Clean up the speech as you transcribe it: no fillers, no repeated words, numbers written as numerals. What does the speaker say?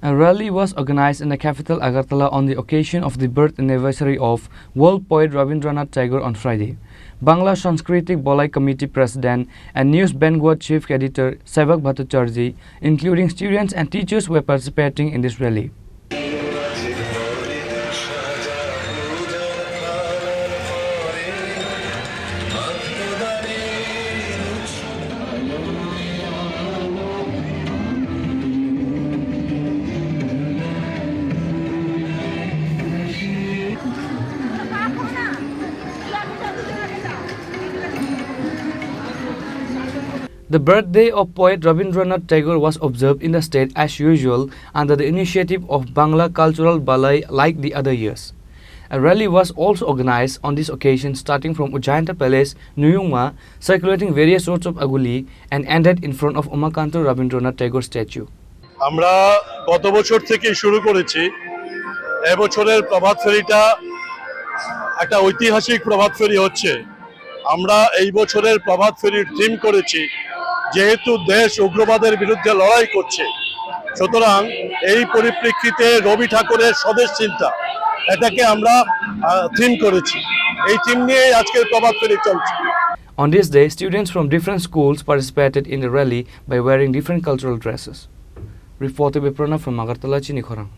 A rally was organized in the capital Agartala on the occasion of the birth anniversary of world poet Rabindranath Tagore on Friday. Bangla Sanskritik Bolai Committee President and News Benguat Chief Editor Sevak Bhattacharjee, including students and teachers, were participating in this rally. The birthday of poet Rabindranath Tagore was observed in the state as usual under the initiative of Bangla Cultural Balai like the other years. A rally was also organized on this occasion starting from Ujjayanta Palace, Nuyungma, circulating various roads of Aguli and ended in front of Umakanto Rabindranath Tagore statue. আমরা গত বছর থেকে শুরু করেছি। এবছরের প্রভাত ফেরিটা একটা ঐতিহাসিক প্রভাত ফেরি হচ্ছে। আমরা এই বছরের প্রভাত ফেরির থিম করেছি যেহেতু দেশ উগ্রবাদের বিরুদ্ধে লড়াই করছে, সুতরাং এই পরিপ্রেক্ষিতে রবি ঠাকুরের স্বদেশ চিন্তা এটাকে আমরা থিম করেছি। এই থিম নিয়ে আজকের প্রভাত ফেরি চলছে। On this day, students from different schools participated in the rally by wearing different cultural dresses. Reported by Pranav from Agartala, Chinikhorang.